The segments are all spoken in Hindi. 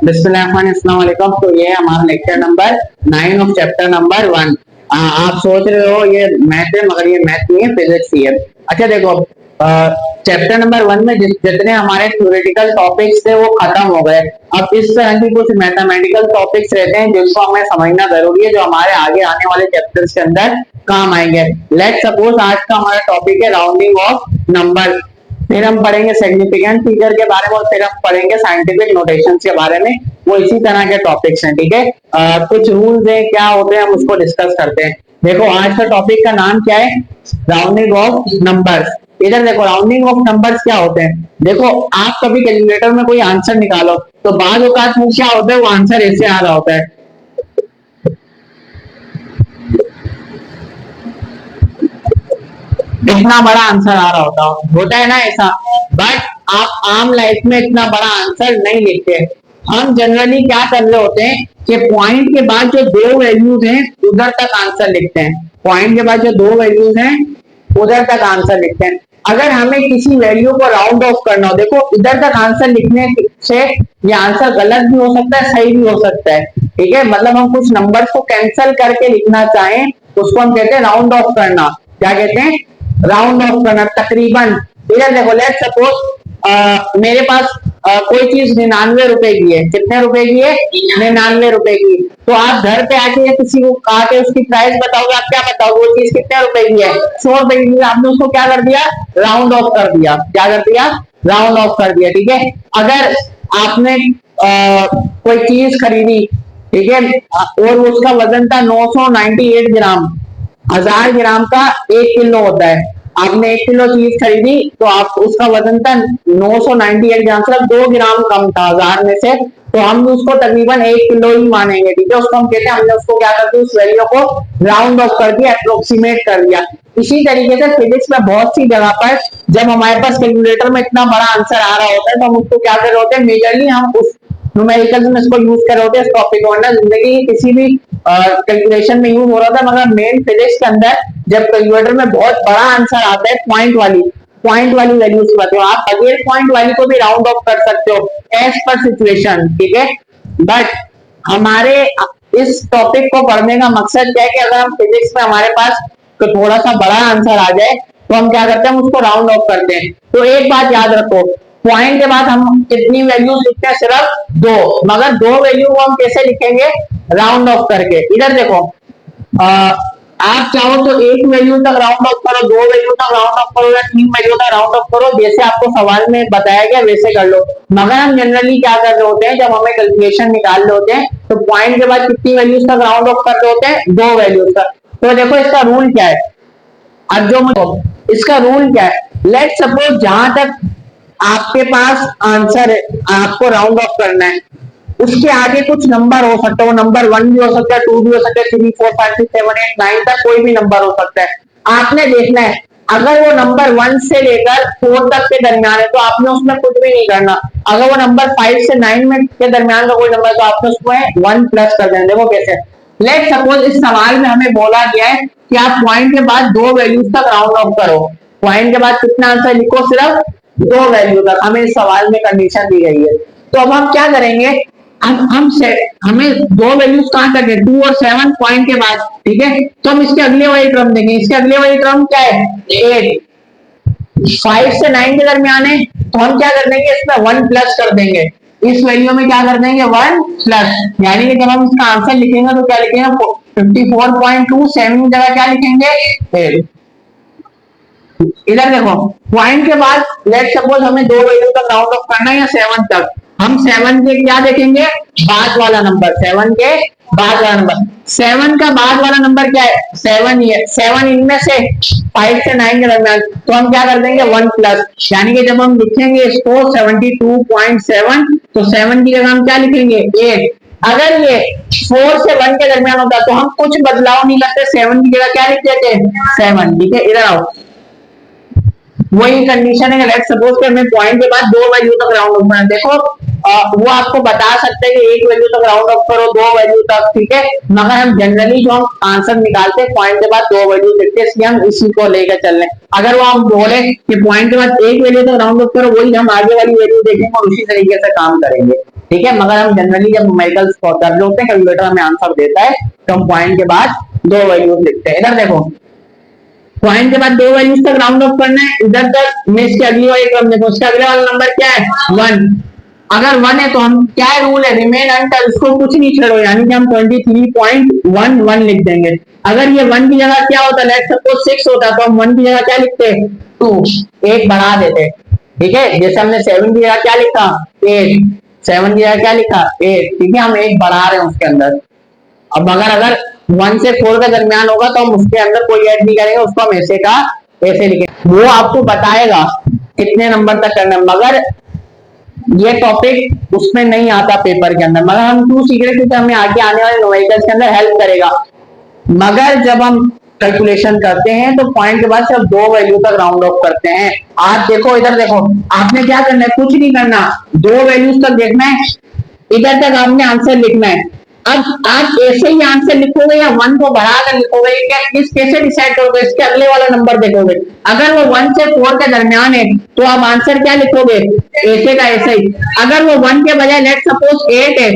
बिस्मिल्लाहिर्रहमानिर्रहीम। तो ये हमारा lecture number 9 of chapter number 1। आप सोच रहे हो ये मैथ है, मगर ये मैथ नहीं है, फिजिक्स ही है। अच्छा देखो, चैप्टर नंबर 1 में जितने हमारे थ्योरेटिकल टॉपिक्स थे वो खत्म हो गए। अब इस तरह की कुछ मैथमेटिकल टॉपिक्स रहते हैं जिनको हमें समझना जरूरी है, जो हमारे आगे आने वाले चैप्टर्स के अंदर काम आएंगे। लेट्स सपोज आज का हमारा टॉपिक है राउंडिंग ऑफ नंबर। फिर हम पढ़ेंगे सिग्निफिकेंट फिगर के बारे में, और फिर हम पढ़ेंगे साइंटिफिक नोटेशंस के बारे में। वो इसी तरह के टॉपिक्स हैं, ठीक है। कुछ रूल्स हैं, क्या होते हैं, हम उसको डिस्कस करते हैं। देखो आज का टॉपिक का नाम क्या है, राउंडिंग ऑफ नंबर्स। इधर देखो राउंडिंग ऑफ नंबर्स क्या होते हैं। देखो आप कभी कैलकुलेटर में कोई आंसर निकालो तो बाद औकात में क्या होता है, वो आंसर ऐसे आ रहा होता है, इतना बड़ा आंसर आ रहा होता है ना ऐसा। बट आप आम लाइफ में इतना बड़ा आंसर नहीं लिखते। हम जनरली क्या कर रहे होते हैं कि पॉइंट के बाद जो दो वैल्यूज हैं उधर तक आंसर लिखते हैं। पॉइंट के बाद जो दो वैल्यूज हैं उधर तक आंसर लिखते हैं। अगर हमें किसी वैल्यू को राउंड ऑफ करना हो, देखो इधर तक आंसर लिखने से ये आंसर गलत भी हो सकता है, सही भी हो सकता है, ठीक है। मतलब हम कुछ नंबर को कैंसिल करके लिखना चाहें उसको हम कहते हैं राउंड ऑफ करना। क्या कहते हैं, राउंड ऑफ करना। तकरीबन इधर देखो, लेट्स सपोज मेरे पास कोई चीज 99 रुपए की है। कितने रुपए की है, 99 रुपए की। तो आप घर पे आके किसी को कहा के उसकी प्राइस बताओगे, आप क्या बताओगे, वो चीज कितने रुपए की है, 100 रुपए की। आपने उसको क्या कर दिया, राउंड ऑफ कर दिया। क्या कर दिया, राउंड ऑफ कर दिया, ठीक है। अगर आपने कोई चीज खरीदी, ठीक है, और उसका वजन था 998 ग्राम, 1000 ग्राम का 1 किलो होता है। आपने 1 किलो चीज खरीदी तो आप उसका वजन था 998 ग्राम, सिर्फ 2 ग्राम कम था 1000 में से। तो हम उसको तकरीबन 1 किलो ही मानेंगे, ठीक है। उसको हम कहते हैं, हमने उसको क्या कर दिया, उस वैल्यू को राउंड ऑफ कर दिया, अप्रोक्सीमेट कर दिया। इसी तरीके से फिजिक्स में बहुत सी जगह पर जब हमारे पास कैलकुलेटर में इतना बड़ा आंसर आ रहा होता है तो हम उसको क्या कर रहे होते हैं, मेजरली हम उस न्यूमेरिकल में इसको यूज कर रहे होते हैं। इस टॉपिक को ना जिंदगी की किसी भी कैलकुलेशन में यूज हो रहा था, मगर मेन फिजिक्स के अंदर जब कैलकुलेटर में बहुत बड़ा आंसर आता है पॉइंट वाली वैल्यूज की बात है, आप अगेन पॉइंट वाली को भी राउंड ऑफ कर सकते हो एज पर सिचुएशन, ठीक है। बट हमारे इस टॉपिक को पढ़ने का मकसद क्या है कि अगर हम फिजिक्स में हमारे पास तो थोड़ा सा बड़ा आंसर आ जाए तो हम क्या करते हैं, हम उसको राउंड ऑफ करते हैं। तो एक बात याद रखो, पॉइंट के बाद हम कितनी वैल्यूज लिखते हैं, सिर्फ 2। मगर 2 वैल्यू को हम कैसे लिखेंगे, राउंड ऑफ करके। इधर देखो, आप चाहो तो 1 वैल्यू तक राउंड ऑफ करो, 2 वैल्यू तक राउंड ऑफ करो, या 3 वैल्यू तक राउंड ऑफ करो, जैसे आपको सवाल में बताया गया वैसे कर लो। मगर हम जनरली क्या कर रहे होते हैं, जब हमें कैलकुलेशन निकाल रहे होते हैं तो पॉइंट के बाद कितनी वैल्यूज तक राउंड ऑफ कर रहे होते हैं, 2 वैल्यूज तक। तो देखो इसका रूल क्या है, अब जो इसका रूल क्या है, लेट सपोज जहां तक आपके पास आंसर है, आपको राउंड ऑफ करना है, उसके आगे कुछ नंबर हो सकता है। वो नंबर 1 भी हो सकता है, 2 भी हो सकता है, 3 4 5 6 7 8 9 तक कोई भी नंबर हो सकता है। आपने देखना है अगर वो नंबर 1 से लेकर 4 तक के दरमियान है तो आपने उसमें कुछ भी नहीं करना। अगर वो नंबर 5 से 9 में के दरमियान का कोई नंबर है तो आपने उसमें 1 प्लस कर देना। देखो कैसे, लेट सपोज इस सवाल में हमें बोला गया है कि आप पॉइंट के बाद 2 वैल्यूज तक राउंड ऑफ करो। पॉइंट के बाद कितना आंसर लिखो, सिर्फ 2 वैल्यू तक हमें इस सवाल में कंडीशन दी गई है। तो अब हम क्या करेंगे, हमें 2 वैल्यूज कहां तक है, 2 और 7 पॉइंट के बाद, ठीक है। तो हम इसके अगले वाली टर्म देंगे। इसके अगले वाली टर्म क्या है, 8। 5 से 9 के दरमियान है तो हम क्या कर देंगे, इसमें 1 प्लस कर देंगे। इस वैल्यू में क्या कर देंगे, 1 प्लस। यानी कि जब हम इसका आंसर लिखेंगे तो क्या लिखेंगे, 54.2, 7 की जगह क्या लिखेंगे, 8। इधर देखो, पॉइंट के बाद लेट सपोज हमें 2 वैल्यू तक राउंड ऑफ करना है या 7 तक। हम 7 के क्या देखेंगे, बाद वाला नंबर, 7 के बाद वाला नंबर। 7 का बाद वाला नंबर क्या है, 7 ही है। 7 इनमें से 5 से 9 के दरमियान, तो हम क्या कर देंगे, 1 प्लस। यानी कि जब हम लिखेंगे इसको 72.7 तो 7 की जगह हम क्या लिखेंगे, 8। अगर ये 4 से 1 के दरमियान होता तो हम कुछ बदलाव नहीं करते, 7 की जगह क्या लिख देते, 7, ठीक है। इधर आओ, वही कंडीशन है, लेट्स सपोज कि हमें पॉइंट के बाद 2 वैल्यू तक राउंड ऑफ करना है। देखो वो आपको बता सकते हैं कि 1 वैल्यू तक राउंड ऑफ करो, 2 वैल्यू तक, ठीक है। मगर हम जनरली जो हम आंसर निकालते हैं पॉइंट के बाद 2 वैल्यू लिखते हैं, इसलिए हम इसी को लेकर चल रहे हैं। अगर वो हम बोले कि पॉइंट के बाद 1 वैल्यू तक राउंड ऑफ करो, वही हम आगे वाली वैल्यू देखेंगे और उसी तरीके से काम करेंगे। ठीक है, मगर हम जनरली जब न्यूमेरिकल्स कर रहे होते हैं, कैलकुलेटर हमें आंसर देता है तो हम पॉइंट के बाद दो वैल्यूज लिखते हैं। इधर देखो, पॉइंट के बाद दो वैल्यूज तक राउंड ऑफ करना है, इधर तक में इसके अगली वाली क्रम देखो, उसका अगले वाला नंबर क्या है 1। अगर 1 है तो हम क्या है रूल है रिमेन अनटिल, उसको कुछ नहीं छेड़ो, यानी कि हम 23.11 लिख देंगे। अगर ये 1 की जगह क्या होता, लेट सपोज 6 होता तो हम 1 की जगह क्या लिखते 2, एक बढ़ा देते। ठीक है, जैसे हमने 7 की जगह क्या लिखा 8, 7 की जगह क्या लिखा 8। ठीक है, हम एक बढ़ा रहे हैं उसके अंदर। अब अगर 1 से 4 के दरमियान होगा तो हम उसके अंदर कोई ऐड नहीं करेंगे, उसको हम ऐसे का ऐसे लिखेंगे। वो आपको बताएगा कितने नंबर तक करना है, मगर ये टॉपिक उसमें नहीं आता पेपर के अंदर, मगर हम क्यों सीख रहे क्योंकि हमें आगे आने वाले न्यूमेरिकल्स के अंदर हेल्प करेगा। मगर जब हम कैलकुलेशन करते हैं तो पॉइंट के बाद सिर्फ दो वैल्यू तक राउंड ऑफ करते हैं। आप देखो, इधर देखो, आपने क्या करना है, कुछ नहीं करना, दो वैल्यूज तक देखना है, इधर तक आपने आंसर लिखना है। अब आप ऐसे ही आंसर लिखोगे या 1 को बढ़ाकर लिखोगे, क्या किस कैसे डिसाइड करोगे, इसके अगले वाला नंबर देखोगे। अगर वो 1 से 4 के दरमियान है तो आप आंसर क्या लिखोगे ऐसे का ऐसे ही। अगर वो 1 के बजाय लेट सपोज 8 है,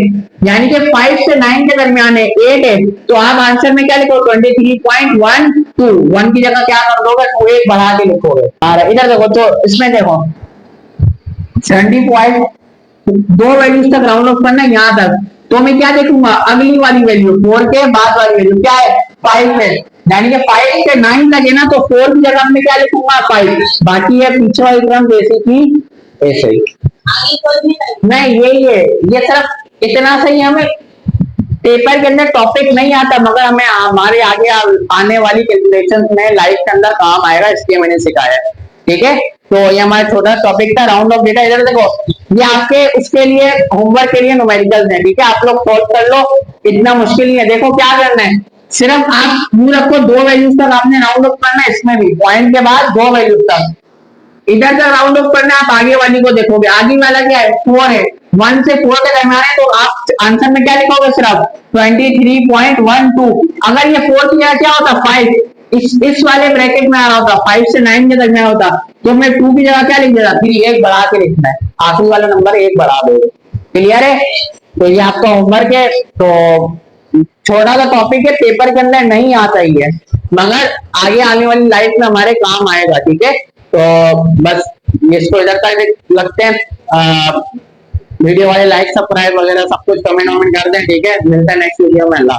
यानी कि 5 से 9 के दरमियान है, 8 है, तो आप आंसर में क्या लिखोगे 23.12। 1 की जगह क्या कर दोगे, तो एक बढ़ा के लिखोगे। इधर देखो, तो इसमें देखो 70 दो वैल्यूज तक राउंड ऑफ करना है यहाँ तक, तो मैं क्या देखूंगा अगली वाली वैल्यू 4 के बाद वाली वैल्यू क्या है 5 है, यानी कि 5 से 9 तक है ना, तो 4 की जगह में क्या लिखूंगा 5। बाकी है पीछे वाली क्रम जैसे की ऐसे ही, नहीं यही है, ये सिर्फ इतना सही। हमें पेपर के अंदर टॉपिक नहीं आता, मगर हमें हमारे आगे आने वाली कैलकुलेशन में लाइफ के अंदर काम आएगा, इसलिए मैंने सिखाया। ठीक है, तो ये हमारा छोटा टॉपिक था राउंड ऑफ डेटा। इधर देखो, ये आपके उसके लिए होमवर्क के लिए न्यूमेरिकल्स है। ठीक है, आप लोग सॉल्व कर लो, इतना मुश्किल नहीं है। देखो क्या करना है, सिर्फ आप मूल रखो दो वैल्यूज तक आपने राउंड ऑफ करना है, इसमें भी पॉइंट के बाद दो वैल्यूज तक इधर तक राउंड ऑफ करना है। आप आगे वाली को देखोगे, आगे वाला क्या है 4 है, 1 से 4 के दरमियान है, तो आप आंसर में क्या लिखोगे सिर्फ 23.12। अगर ये 4 की जगह क्या होता 5, इस वाले ब्रैकेट में आ रहा होता 5 से 9 के दरमियान होता, तो मैं 2 की जगह क्या लिख देता 3, एक बढ़ा के लिखना है, आखिरी वाला नंबर एक बढ़ा दो। क्लियर है, तो ये आपका होमवर्क है। तो छोटा सा टॉपिक है, पेपर के अंदर नहीं आता ही है, मगर आगे आने वाली लाइफ में हमारे काम आएगा। ठीक है, तो बस इसको इधर तक लगते हैं। वीडियो वाले लाइक सब्सक्राइब वगैरह सब कुछ कमेंट वमेंट कर दें। ठीक है, मिलता है नेक्स्ट वीडियो में। अल्लाह।